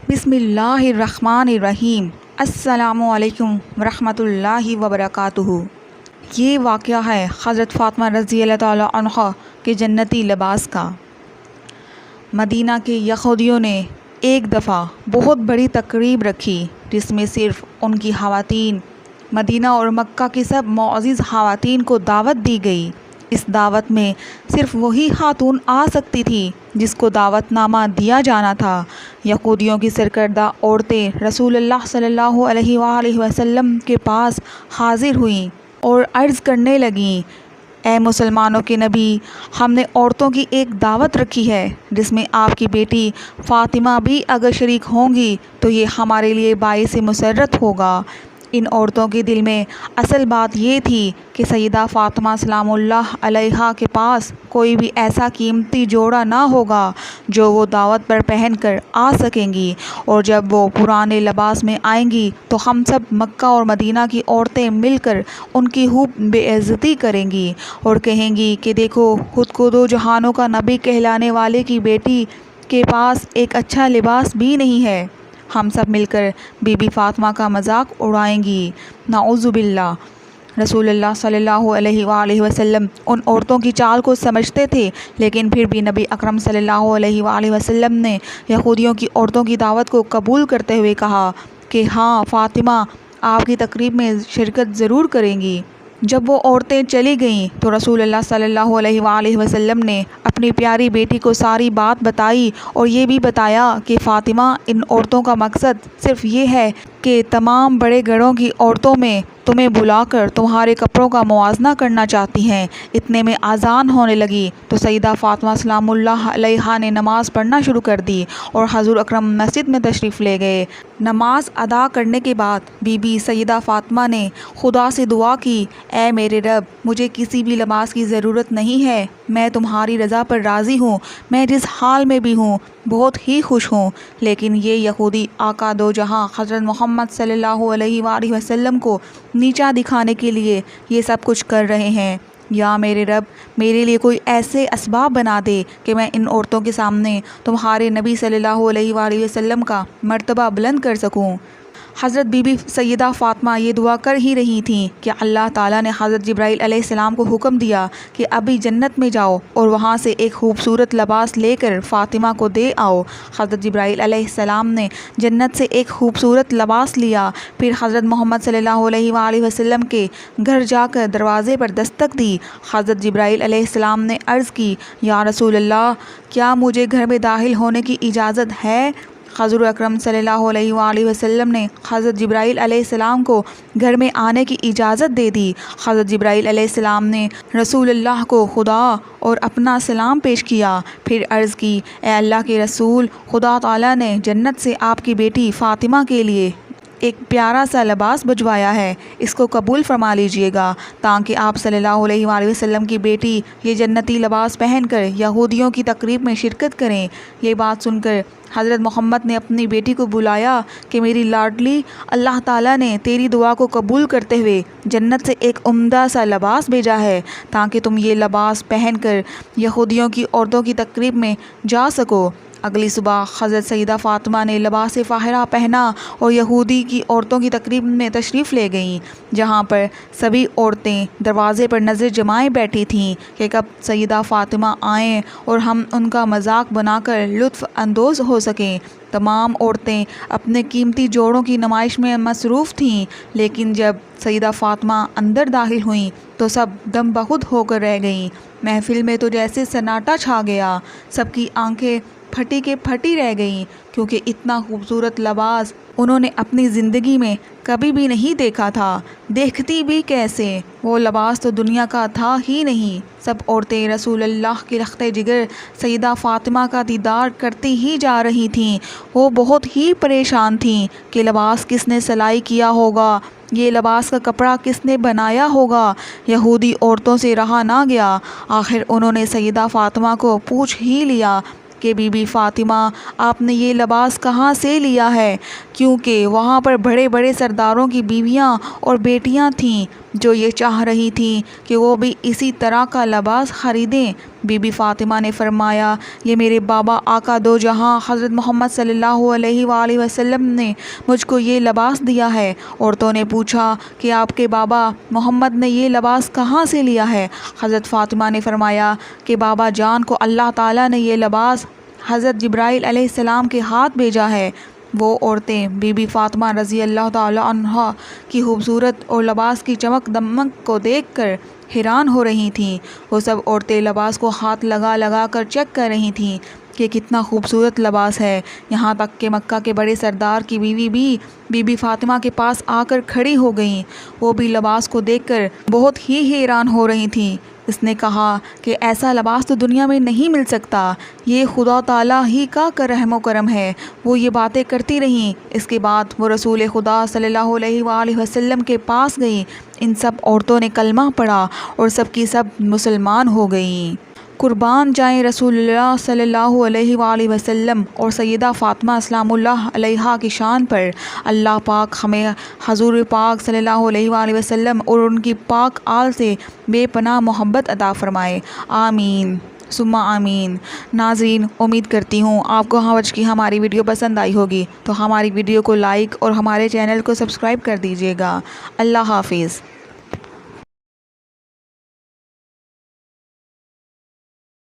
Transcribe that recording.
بسم اللہ الرحمن الرحیم۔ السلام علیکم ورحمۃ اللہ وبرکاتہ۔ یہ واقعہ ہے حضرت فاطمہ رضی اللہ تعالیٰ عنہا کے جنتی لباس کا۔ مدینہ کے یہودیوں نے ایک دفعہ بہت بڑی تقریب رکھی جس میں صرف ان کی خواتین، مدینہ اور مکہ کی سب معزز خواتین کو دعوت دی گئی۔ اس دعوت میں صرف وہی خاتون آ سکتی تھی جس کو دعوت نامہ دیا جانا تھا۔ یہودیوں کی سرکردہ عورتیں رسول اللہ صلی اللہ علیہ وآلہ وسلم کے پاس حاضر ہوئیں اور عرض کرنے لگیں، اے مسلمانوں کے نبی، ہم نے عورتوں کی ایک دعوت رکھی ہے جس میں آپ کی بیٹی فاطمہ بھی اگر شریک ہوں گی تو یہ ہمارے لیے باعث مسرت ہوگا۔ ان عورتوں کے دل میں اصل بات یہ تھی کہ سیدہ فاطمہ سلام اللہ علیہا کے پاس کوئی بھی ایسا قیمتی جوڑا نہ ہوگا جو وہ دعوت پر پہن کر آ سکیں گی، اور جب وہ پرانے لباس میں آئیں گی تو ہم سب مکہ اور مدینہ کی عورتیں مل کر ان کی خوب بے عزتی کریں گی اور کہیں گی کہ دیکھو، خود کو دو جہانوں کا نبی کہلانے والے کی بیٹی کے پاس ایک اچھا لباس بھی نہیں ہے۔ ہم سب مل کر بی بی فاطمہ کا مذاق اڑائیں گی، نعوذ باللہ۔ رسول اللہ صلی اللہ علیہ وآلہ وسلم ان عورتوں کی چال کو سمجھتے تھے، لیکن پھر بھی نبی اکرم صلی اللہ علیہ وآلہ وسلم نے یہودیوں کی عورتوں کی دعوت کو قبول کرتے ہوئے کہا کہ ہاں، فاطمہ آپ کی تقریب میں شرکت ضرور کریں گی۔ جب وہ عورتیں چلی گئیں تو رسول اللہ صلی اللہ علیہ وآلہ وسلم نے اپنی پیاری بیٹی کو ساری بات بتائی اور یہ بھی بتایا کہ فاطمہ، ان عورتوں کا مقصد صرف یہ ہے کہ تمام بڑے گھروں کی عورتوں میں تمہیں بلا کر تمہارے کپڑوں کا موازنہ کرنا چاہتی ہیں۔ اتنے میں اذان ہونے لگی تو سیدہ فاطمہ سلام اللہ علیہا نے نماز پڑھنا شروع کر دی اور حضور اکرم مسجد میں تشریف لے گئے۔ نماز ادا کرنے کے بعد بی بی سیدہ فاطمہ نے خدا سے دعا کی، اے میرے رب، مجھے کسی بھی لباس کی ضرورت نہیں ہے، میں تمہاری رضا پر راضی ہوں، میں جس حال میں بھی ہوں بہت ہی خوش ہوں، لیکن یہ یہودی آقا دو جہاں حضرت محمد صلی اللہ علیہ وآلہ وسلم کو نیچا دکھانے کے لیے یہ سب کچھ کر رہے ہیں۔ یا میرے رب، میرے لیے کوئی ایسے اسباب بنا دے کہ میں ان عورتوں کے سامنے تمہارے نبی صلی اللہ علیہ وآلہ وسلم کا مرتبہ بلند کر سکوں۔ حضرت بی بی سیدہ فاطمہ یہ دعا کر ہی رہی تھیں کہ اللہ تعالیٰ نے حضرت جبرائیل علیہ السلام کو حکم دیا کہ ابھی جنت میں جاؤ اور وہاں سے ایک خوبصورت لباس لے کر فاطمہ کو دے آؤ۔ حضرت جبرائیل علیہ السلام نے جنت سے ایک خوبصورت لباس لیا، پھر حضرت محمد صلی اللہ علیہ وآلہ وسلم کے گھر جا کر دروازے پر دستک دی۔ حضرت جبرائیل علیہ السلام نے عرض کی، یا رسول اللہ، کیا مجھے گھر میں داخل ہونے کی اجازت ہے؟ حضور اکرم صلی اللہ علیہ وآلہ وسلم نے حضرت جبرائیل علیہ السلام کو گھر میں آنے کی اجازت دے دی۔ حضرت جبرائیل علیہ السلام نے رسول اللہ کو خدا اور اپنا سلام پیش کیا، پھر عرض کی، اے اللہ کے رسول، خدا تعالیٰ نے جنت سے آپ کی بیٹی فاطمہ کے لیے ایک پیارا سا لباس بھجوایا ہے، اس کو قبول فرما لیجئے گا تاکہ آپ صلی اللہ علیہ وآلہ وسلم کی بیٹی یہ جنتی لباس پہن کر یہودیوں کی تقریب میں شرکت کریں۔ یہ بات سن کر حضرت محمد نے اپنی بیٹی کو بلایا کہ میری لاڈلی، اللہ تعالیٰ نے تیری دعا کو قبول کرتے ہوئے جنت سے ایک عمدہ سا لباس بھیجا ہے تاکہ تم یہ لباس پہن کر یہودیوں کی عورتوں کی تقریب میں جا سکو۔ اگلی صبح حضرت سیدہ فاطمہ نے لباس فاخرہ پہنا اور یہودی کی عورتوں کی تقریب میں تشریف لے گئیں، جہاں پر سبھی عورتیں دروازے پر نظر جمائے بیٹھی تھیں کہ کب سیدہ فاطمہ آئیں اور ہم ان کا مذاق بنا کر لطف اندوز ہو سکیں۔ تمام عورتیں اپنے قیمتی جوڑوں کی نمائش میں مصروف تھیں، لیکن جب سیدہ فاطمہ اندر داخل ہوئیں تو سب دم بخود ہو کر رہ گئیں۔ محفل میں تو جیسے سناٹا چھا گیا، سب کی آنکھیں پھٹی کے پھٹی رہ گئیں، کیونکہ اتنا خوبصورت لباس انہوں نے اپنی زندگی میں کبھی بھی نہیں دیکھا تھا۔ دیکھتی بھی کیسے، وہ لباس تو دنیا کا تھا ہی نہیں۔ سب عورتیں رسول اللہ کے لخت جگر سیدہ فاطمہ کا دیدار کرتی ہی جا رہی تھیں۔ وہ بہت ہی پریشان تھیں کہ لباس کس نے سلائی کیا ہوگا، یہ لباس کا کپڑا کس نے بنایا ہوگا۔ یہودی عورتوں سے رہا نہ گیا، آخر انہوں نے سیدہ فاطمہ کو پوچھ ہی لیا کہ بی بی فاطمہ، آپ نے یہ لباس کہاں سے لیا ہے؟ کیونکہ وہاں پر بڑے بڑے سرداروں کی بیویاں اور بیٹیاں تھیں جو یہ چاہ رہی تھیں کہ وہ بھی اسی طرح کا لباس خریدیں۔ بی بی فاطمہ نے فرمایا یہ میرے بابا آقا دو جہاں حضرت محمد صلی اللہ علیہ وآلہ وسلم نے مجھ کو یہ لباس دیا ہے۔ عورتوں نے پوچھا کہ آپ کے بابا محمد نے یہ لباس کہاں سے لیا ہے؟ حضرت فاطمہ نے فرمایا کہ بابا جان کو اللہ تعالیٰ نے یہ لباس حضرت جبرائیل علیہ السلام کے ہاتھ بھیجا ہے۔ وہ عورتیں بی بی فاطمہ رضی اللہ تعالی عنہا کی خوبصورت اور لباس کی چمک دمک کو دیکھ کر حیران ہو رہی تھیں۔ وہ سب عورتیں لباس کو ہاتھ لگا لگا کر چیک کر رہی تھیں کہ کتنا خوبصورت لباس ہے، یہاں تک کہ مکہ کے بڑے سردار کی بیوی بھی بی بی فاطمہ کے پاس آ کر کھڑی ہو گئیں۔ وہ بھی لباس کو دیکھ کر بہت ہی حیران ہو رہی تھیں۔ اس نے کہا کہ ایسا لباس تو دنیا میں نہیں مل سکتا، یہ خدا تعالیٰ ہی کا رحم و کرم ہے۔ وہ یہ باتیں کرتی رہیں۔ اس کے بعد وہ رسول خدا صلی اللہ علیہ وآلہ وسلم کے پاس گئیں۔ ان سب عورتوں نے کلمہ پڑھا اور سب کی سب مسلمان ہو گئیں۔ قربان جائیں رسول اللہ صلی اللہ علیہ وآلہ وسلم اور سیدہ فاطمہ سلام اللہ علیہا کی شان پر۔ اللہ پاک ہمیں حضور پاک صلی اللہ علیہ وآلہ وسلم اور ان کی پاک آل سے بے پناہ محبت عطا فرمائے، آمین ثم آمین۔ ناظرین، امید کرتی ہوں آپ کو آج کی ہماری ویڈیو پسند آئی ہوگی، تو ہماری ویڈیو کو لائک اور ہمارے چینل کو سبسکرائب کر دیجیے گا۔ اللہ حافظ۔